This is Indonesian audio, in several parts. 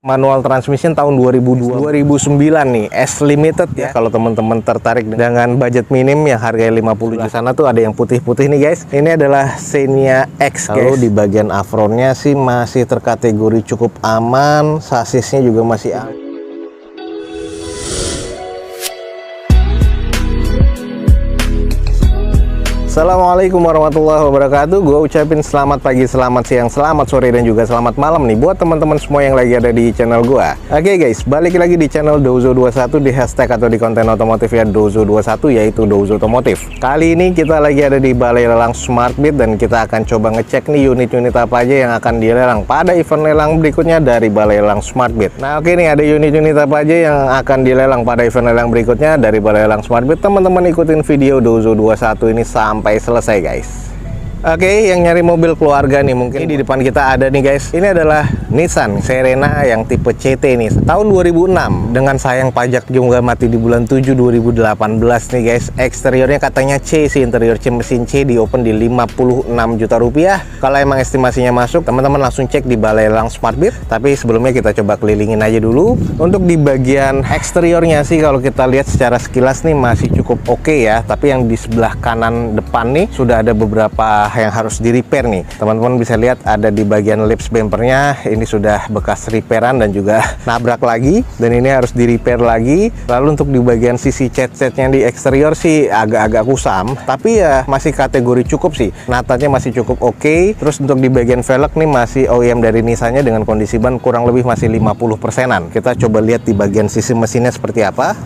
Manual transmission tahun 2009 nih, S Limited ya. Kalau teman-teman tertarik dengan budget minim yang harganya 50 juta sana tuh ada yang putih-putih nih guys. Ini adalah Xenia X guys. Lalu di bagian afronnya sih masih terkategori cukup aman, sasisnya juga masih aman. Assalamualaikum warahmatullahi wabarakatuh. Gue ucapin selamat pagi, selamat siang, selamat sore, dan juga selamat malam nih buat teman-teman semua yang lagi ada di channel gue. Oke guys, balik lagi di channel Dozo21 di hashtag atau di konten otomotif ya Dozo21, yaitu Dozo Otomotif. Kali ini kita lagi ada di Balai Lelang Smartbit dan kita akan coba ngecek nih unit-unit apa aja yang akan dilelang pada event lelang berikutnya dari Balai Lelang Smartbit. Nah oke nih, ada unit-unit apa aja yang akan dilelang pada event lelang berikutnya dari Balai Lelang Smartbit. Teman-teman ikutin video Dozo21 ini sampai selesai guys. Oke, yang nyari mobil keluarga nih, mungkin di depan kita ada nih guys. Ini adalah Nissan Serena yang tipe CT nih, tahun 2006 dengan sayang pajak juga mati di bulan 7 2018 nih guys. Eksteriornya katanya C sih, interior C mesin C, di open di 56 juta rupiah. Kalau emang estimasinya masuk, teman-teman langsung cek di Balai Lelang Smartbit. Tapi sebelumnya kita coba kelilingin aja dulu. Untuk di bagian eksteriornya sih kalau kita lihat secara sekilas nih masih cukup oke ya. Tapi yang di sebelah kanan depan nih sudah ada beberapa yang harus di repair nih. Teman-teman bisa lihat ada di bagian lips bumpernya ini sudah bekas repairan dan juga nabrak lagi, dan ini harus di repair lagi. Lalu untuk di bagian sisi cat-catnya di eksterior sih agak-agak kusam, tapi ya masih kategori cukup sih, natanya masih cukup oke. Terus untuk di bagian velg nih masih OEM dari Nissan-nya dengan kondisi ban kurang lebih masih 50%-an. Kita coba lihat di bagian sisi mesinnya seperti apa.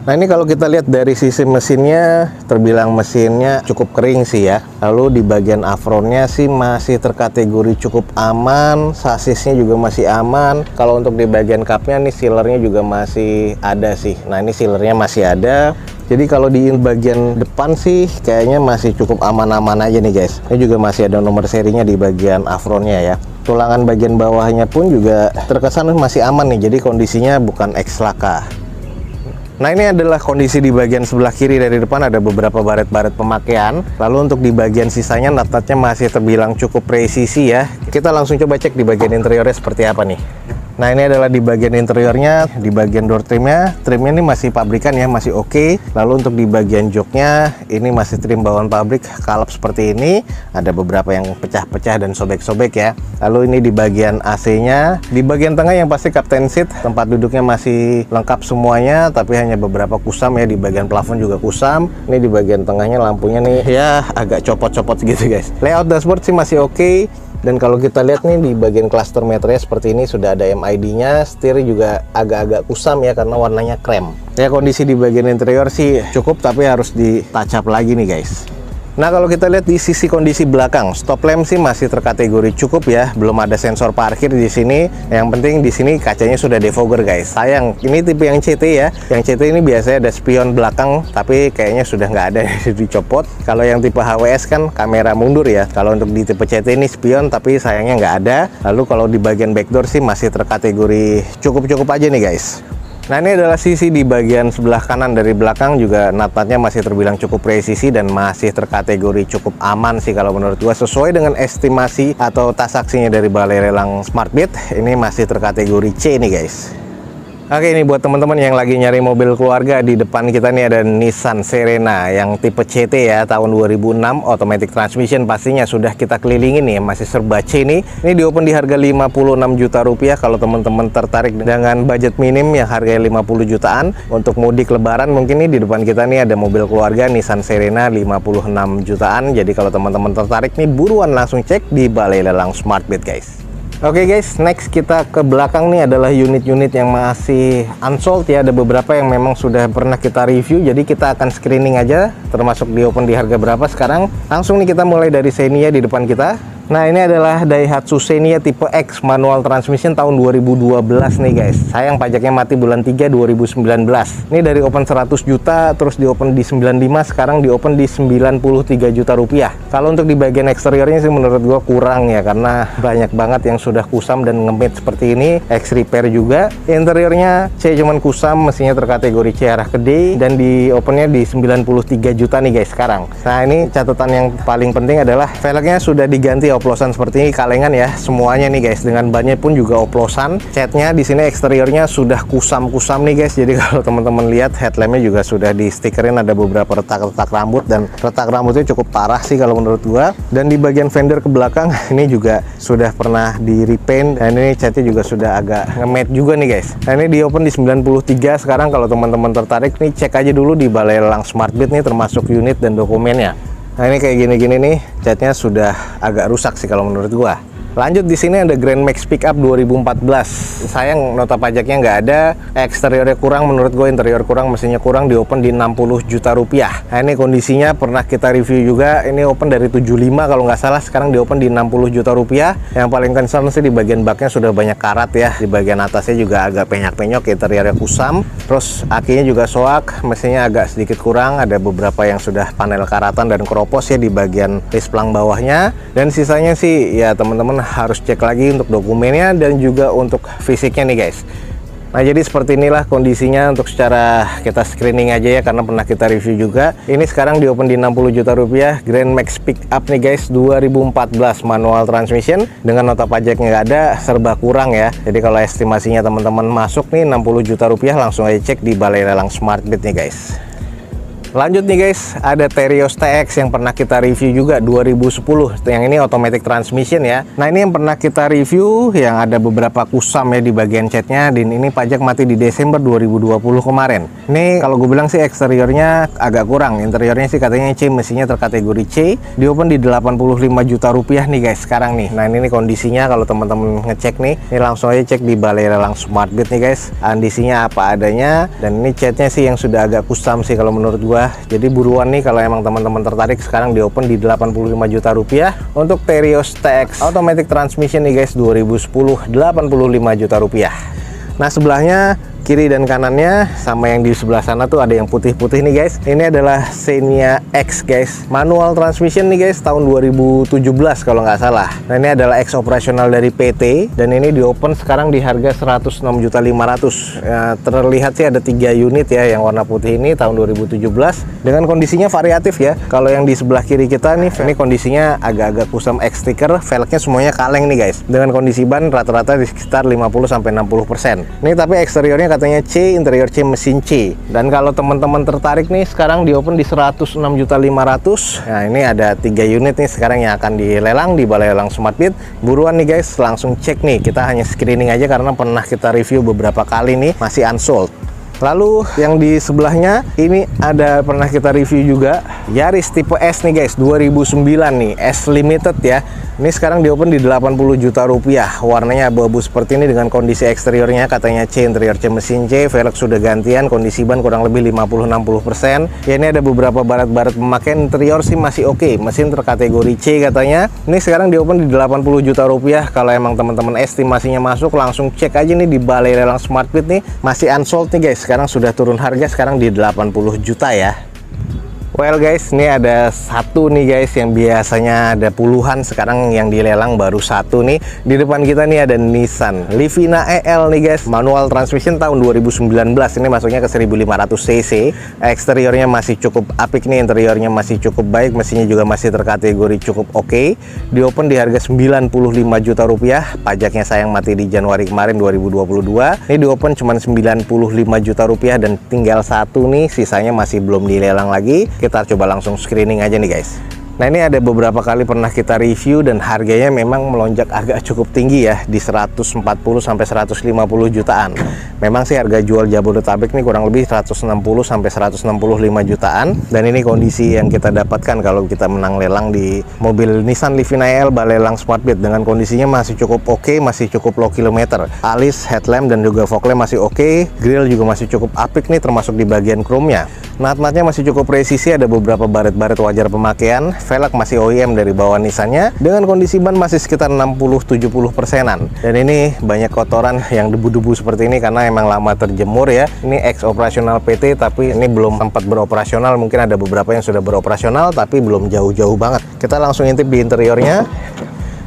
Nah ini kalau kita lihat dari sisi mesinnya, terbilang mesinnya cukup kering sih ya. Lalu di bagian afronnya sih masih terkategori cukup aman, sasisnya juga masih aman. Kalau untuk di bagian cupnya nih sealernya juga masih ada sih. Nah ini sealernya masih ada. Jadi kalau di bagian depan sih kayaknya masih cukup aman-aman aja nih guys. Ini juga masih ada nomor serinya di bagian afronnya ya. Tulangan bagian bawahnya pun juga terkesan masih aman nih. Jadi kondisinya bukan X laka. Nah ini adalah kondisi di bagian sebelah kiri dari depan, ada beberapa baret-baret pemakaian. Lalu untuk di bagian sisanya natanya masih terbilang cukup presisi ya. Kita langsung coba cek di bagian interiornya seperti apa nih. Nah ini adalah di bagian interiornya, di bagian door trimnya ini masih pabrikan ya, masih oke. Lalu untuk di bagian joknya ini masih trim bawaan pabrik, kalap seperti ini. Ada beberapa yang pecah-pecah dan sobek-sobek ya. Lalu ini di bagian AC-nya, di bagian tengah yang pasti captain seat, tempat duduknya masih lengkap semuanya, tapi hanya beberapa kusam ya. Di bagian plafon juga kusam. Ini di bagian tengahnya lampunya nih ya agak copot-copot gitu guys. Layout dashboard sih masih oke. Dan kalau kita lihat nih di bagian cluster meternya seperti ini sudah ada MID-nya, setir juga agak-agak kusam ya karena warnanya krem. Ya kondisi di bagian interior sih cukup, tapi harus di touch up lagi nih guys. Nah kalau kita lihat di sisi kondisi belakang, stop lamp sih masih terkategori cukup ya, belum ada sensor parkir di sini. Yang penting di sini kacanya sudah defogger guys. Sayang, ini tipe yang CT ya. Yang CT ini biasanya ada spion belakang, tapi kayaknya sudah nggak ada, dicopot. Kalau yang tipe HWS kan kamera mundur ya. Kalau untuk di tipe CT ini spion, tapi sayangnya nggak ada. Lalu kalau di bagian backdoor sih masih terkategori cukup-cukup aja nih guys. Nah ini adalah sisi di bagian sebelah kanan dari belakang, juga natanya masih terbilang cukup presisi dan masih terkategori cukup aman sih kalau menurut gua, sesuai dengan estimasi atau tasaksinya dari Balai Lelang Smartbit. Ini masih terkategori C nih guys. Oke, ini buat teman-teman yang lagi nyari mobil keluarga, di depan kita nih ada Nissan Serena yang tipe CT ya, tahun 2006, automatic transmission pastinya sudah kita kelilingin nih, masih serba C nih. Ini di open di harga 56 juta rupiah. Kalau teman-teman tertarik dengan budget minim yang harganya 50 jutaan untuk mudik lebaran, mungkin nih di depan kita nih ada mobil keluarga Nissan Serena 56 jutaan. Jadi kalau teman-teman tertarik nih, buruan langsung cek di Balai Lelang Smartbit guys. Oke guys, next kita ke belakang nih adalah unit-unit yang masih unsold ya. Ada beberapa yang memang sudah pernah kita review, jadi kita akan screening aja, termasuk di open di harga berapa sekarang. Langsung nih kita mulai dari Xenia di depan kita. Nah ini adalah Daihatsu Xenia tipe X manual transmission tahun 2012 nih guys. Sayang pajaknya mati bulan 3 2019. Ini dari open 100 juta, terus di open di 95, sekarang di open di 93 juta rupiah. Kalau untuk di bagian eksteriornya sih menurut gua kurang ya, karena banyak banget yang sudah kusam dan ngemit seperti ini. X repair juga. Interiornya C cuman kusam, mesinnya terkategori C arah ke D, dan di opennya di 93 juta nih guys sekarang. Nah ini catatan yang paling penting adalah velgnya sudah diganti oplosan seperti ini, kalengan ya semuanya nih guys. Dengan bannya pun juga oplosan. Catnya di sini eksteriornya sudah kusam-kusam nih guys. Jadi kalau teman-teman lihat headlampnya juga sudah di stikerin, ada beberapa retak-retak rambut, dan retak rambutnya cukup parah sih kalau menurut gua. Dan di bagian fender ke belakang ini juga sudah pernah di repaint, dan ini catnya juga sudah agak nge-matte juga nih guys. Nah ini di open di 93. Sekarang kalau teman-teman tertarik nih, cek aja dulu di Balai Lelang Smartbeat nih, termasuk unit dan dokumennya. Nah ini kayak gini-gini nih, catnya sudah agak rusak sih kalau menurut gua. Lanjut di sini ada Grand Max Pickup 2014. Sayang nota pajaknya nggak ada, eksteriornya kurang menurut gue, interior kurang, mesinnya kurang. Di open di 60 juta rupiah. Nah ini kondisinya pernah kita review juga. Ini open dari 75 kalau nggak salah, sekarang di open di 60 juta rupiah. Yang paling concern sih di bagian baknya sudah banyak karat ya. Di bagian atasnya juga agak penyok-penyok, interiornya kusam. Terus akinya juga soak, mesinnya agak sedikit kurang. Ada beberapa yang sudah panel karatan dan keropos ya di bagian list plang bawahnya. Dan sisanya sih ya teman-teman harus cek lagi untuk dokumennya dan juga untuk fisiknya nih guys. Nah jadi seperti inilah kondisinya untuk secara kita screening aja ya, karena pernah kita review juga. Ini sekarang di open di 60 juta rupiah, Grand Max Pickup nih guys, 2014, manual transmission dengan nota pajaknya nggak ada, serba kurang ya. Jadi kalau estimasinya teman-teman masuk nih 60 juta rupiah, langsung aja cek di Balai Lelang Smartbeat nih guys. Lanjut nih guys, ada Terios TX yang pernah kita review juga 2010. Yang ini automatic transmission ya. Nah ini yang pernah kita review, yang ada beberapa kusam ya di bagian catnya. Dan ini pajak mati di Desember 2020 kemarin. Ini kalau gue bilang sih eksteriornya agak kurang. Interiornya sih katanya C, mesinnya terkategori C. Di open di 85 juta rupiah nih guys sekarang nih. Nah ini kondisinya kalau teman-teman ngecek nih. Ini langsung aja cek di Balai Lelang Smartbeat nih guys. Kondisinya apa adanya. Dan ini catnya sih yang sudah agak kusam sih kalau menurut gue. Jadi buruan nih kalau emang teman-teman tertarik, sekarang di open di 85 juta rupiah untuk Terios TX automatic transmission nih guys, 2010, 85 juta rupiah. Nah sebelahnya kiri dan kanannya sama yang di sebelah sana tuh ada yang putih-putih nih guys. Ini adalah Xenia X guys, manual transmission nih guys, tahun 2017 kalau nggak salah. Nah ini adalah X operasional dari PT, dan ini di open sekarang di harga 106.500.000 ya, terlihat sih ada 3 unit ya yang warna putih ini tahun 2017 dengan kondisinya variatif ya. Kalau yang di sebelah kiri kita nih, ini kondisinya agak-agak kusam, X stiker, velgnya semuanya kaleng nih guys, dengan kondisi ban rata-rata di sekitar 50-60%. Ini tapi eksteriornya katanya C, interior C, mesin C. Dan kalau teman-teman tertarik nih, sekarang di open di 106.500.000. Nah ini ada 3 unit nih sekarang yang akan dilelang di Balai Lelang Smartbeat. Buruan nih guys, langsung cek nih. Kita hanya screening aja karena pernah kita review beberapa kali nih, masih unsold. Lalu yang di sebelahnya ini ada pernah kita review juga, Yaris tipe S nih guys, 2009 nih, S limited ya. Ini sekarang di open di 80 juta rupiah. Warnanya abu-abu seperti ini dengan kondisi eksteriornya katanya C, interior C, mesin C, velg sudah gantian, kondisi ban kurang lebih 50-60%. Ya ini ada beberapa baret-baret pemakaian, interior sih masih oke. Mesin terkategori C katanya. Ini sekarang di open di 80 juta rupiah. Kalau emang teman-teman estimasinya masuk, langsung cek aja nih di Balai Lelang Smartbeat nih. Masih unsold nih guys. Sekarang sudah turun harga, sekarang di 80 juta ya. Well guys, ini ada satu nih guys yang biasanya ada puluhan, sekarang yang dilelang baru satu nih. Di depan kita nih ada Nissan Livina EL nih guys, manual transmission tahun 2019. Ini masuknya ke 1500 cc. Eksteriornya masih cukup apik nih, interiornya masih cukup baik, mesinnya juga masih terkategori cukup oke. Di open di harga 95 juta rupiah. Pajaknya sayang mati di Januari kemarin 2022. Ini di open cuma 95 juta rupiah dan tinggal satu nih, sisanya masih belum dilelang lagi. Kita coba langsung screening aja nih guys. Nah ini ada beberapa kali pernah kita review dan harganya memang melonjak agak cukup tinggi ya, di 140 sampai 150 jutaan. Memang sih harga jual Jabodetabek nih kurang lebih 160 sampai 165 jutaan. Dan ini kondisi yang kita dapatkan kalau kita menang lelang di mobil Nissan Livina EL Balai Lelang Smartbeat, dengan kondisinya masih cukup oke, masih cukup low kilometer. Alis, headlamp dan juga fog lamp masih oke. Grill juga masih cukup apik nih, termasuk di bagian chrome-nya. Nat-natnya masih cukup presisi, ada beberapa baret-baret wajar pemakaian. Velg masih OEM dari bawah Nissan-nya, dengan kondisi ban masih sekitar 60-70%-an. Dan ini banyak kotoran yang debu-debu seperti ini karena emang lama terjemur ya. Ini ex operasional PT tapi ini belum sempat beroperasional, mungkin ada beberapa yang sudah beroperasional tapi belum jauh-jauh banget. Kita langsung intip di interiornya.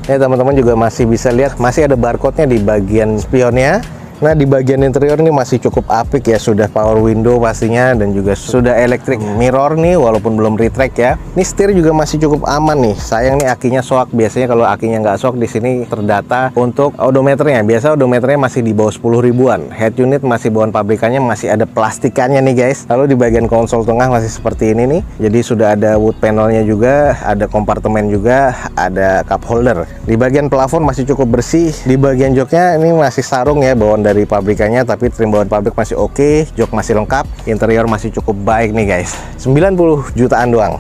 Ya teman-teman juga masih bisa lihat, masih ada barcode-nya di bagian spionnya. Nah, di bagian interior ini masih cukup apik ya, sudah power window pastinya, dan juga sudah electric mirror nih walaupun belum retract ya. Ini setir juga masih cukup aman nih. Sayang nih akinya shock. Biasanya kalau akinya nggak shock di sini terdata untuk odometernya. Biasa odometernya masih di bawah 10 ribuan. Head unit masih bawaan pabrikannya, masih ada plastikannya nih guys. Lalu di bagian konsol tengah masih seperti ini nih. Jadi sudah ada wood panelnya juga, ada kompartemen juga, ada cup holder. Di bagian plafon masih cukup bersih. Di bagian joknya ini masih sarung ya, bawaan dari pabrikannya, tapi trim bawaan pabrik masih oke, jok masih lengkap, interior masih cukup baik nih guys. 90 jutaan doang.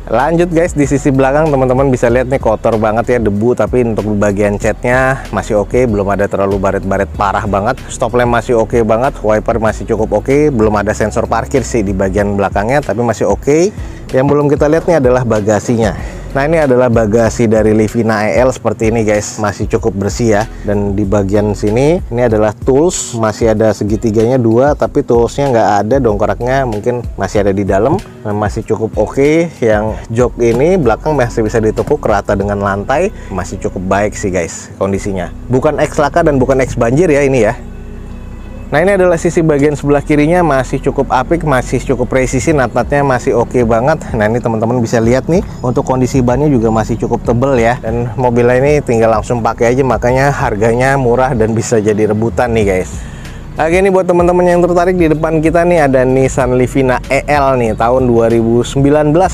Lanjut guys, di sisi belakang teman-teman bisa lihat nih kotor banget ya, debu, tapi untuk bagian catnya masih oke, belum ada terlalu baret-baret parah banget. Stop lamp masih oke banget, wiper masih cukup oke, belum ada sensor parkir sih di bagian belakangnya, tapi masih oke. Yang belum kita lihat nih adalah bagasinya. Nah, ini adalah bagasi dari Livina EL seperti ini guys, masih cukup bersih ya. Dan di bagian sini ini adalah tools, masih ada segitiganya 2, tapi toolsnya nggak ada, dongkraknya mungkin masih ada di dalam. Nah, masih cukup oke. Yang jok ini belakang masih bisa ditekuk rata dengan lantai, masih cukup baik sih guys kondisinya. Bukan X laka dan bukan X banjir ya ini ya. Nah, ini adalah sisi bagian sebelah kirinya, masih cukup apik, masih cukup presisi, nat-natnya masih oke banget. Nah, ini teman-teman bisa lihat nih, untuk kondisi bannya juga masih cukup tebel ya. Dan mobilnya ini tinggal langsung pakai aja, makanya harganya murah dan bisa jadi rebutan nih guys. Oke, ini buat teman-teman yang tertarik, di depan kita nih ada Nissan Livina EL nih tahun 2019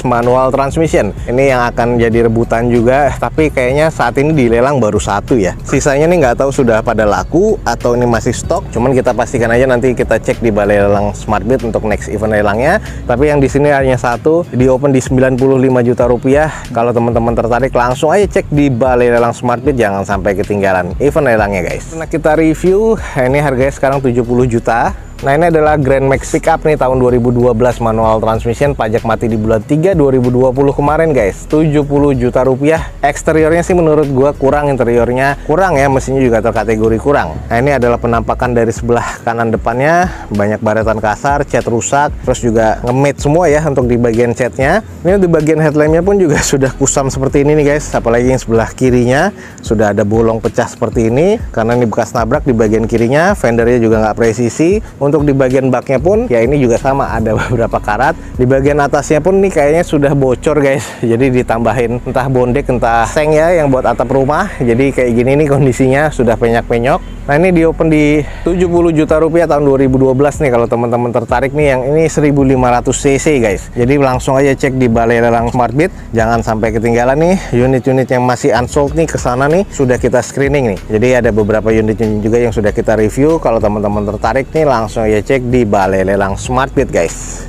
manual transmission. Ini yang akan jadi rebutan juga, tapi kayaknya saat ini dilelang baru 1 ya. Sisanya nih nggak tahu sudah pada laku atau ini masih stok. Cuman kita pastikan aja, nanti kita cek di balai lelang SmartBit untuk next event lelangnya. Tapi yang di sini hanya 1, di open di 95 juta rupiah. Kalau teman-teman tertarik langsung aja cek di balai lelang SmartBit, jangan sampai ketinggalan event lelangnya guys. Nah, kita review, ini harganya sekarang 70 juta. Nah, ini adalah Grand Max Pickup nih tahun 2012 manual transmission, pajak mati di bulan 3 2020 kemarin guys. 70 juta rupiah. Eksteriornya sih menurut gua kurang, interiornya kurang ya, mesinnya juga terkategori kurang. Nah, ini adalah penampakan dari sebelah kanan depannya, banyak baretan kasar, cat rusak, terus juga nge-matte semua ya untuk di bagian catnya. Ini di bagian headlampnya pun juga sudah kusam seperti ini nih guys, apalagi yang sebelah kirinya sudah ada bolong pecah seperti ini karena ini bekas nabrak di bagian kirinya. Fendernya juga nggak presisi. Untuk di bagian baknya pun ya ini juga sama, ada beberapa karat. Di bagian atasnya pun nih kayaknya sudah bocor guys, jadi ditambahin entah bondek entah seng ya yang buat atap rumah. Jadi kayak gini nih kondisinya, sudah penyok-penyok. Nah, ini di open di 70 juta rupiah tahun 2012 nih kalau teman-teman tertarik nih. Yang ini 1500 cc guys, jadi langsung aja cek di balai lelang SmartBit, jangan sampai ketinggalan nih. Unit-unit yang masih unsold nih kesana nih sudah kita screening nih, jadi ada beberapa unit-unit juga yang sudah kita review. Kalau teman-teman tertarik nih langsung aja cek di balai lelang SmartBit guys.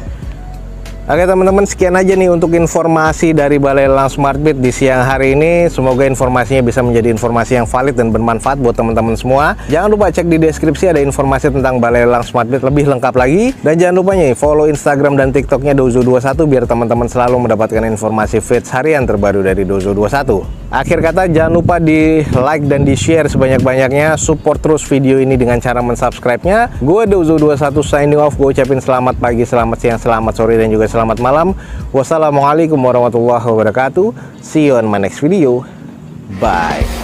Oke teman-teman, sekian aja nih untuk informasi dari balai lelang SmartBit di siang hari ini. Semoga informasinya bisa menjadi informasi yang valid dan bermanfaat buat teman-teman semua. Jangan lupa cek di deskripsi, ada informasi tentang balai lelang SmartBit lebih lengkap lagi. Dan jangan lupa nih follow Instagram dan TikToknya Dozo21 biar teman-teman selalu mendapatkan informasi feeds harian terbaru dari Dozo21. Akhir kata, jangan lupa di like dan di share sebanyak-banyaknya. Support terus video ini dengan cara mensubscribe-nya. Gue Dozo21 signing off. Gue ucapin selamat pagi, selamat siang, selamat sore, dan juga selamat malam. Wassalamualaikum warahmatullahi wabarakatuh. See you on my next video. Bye.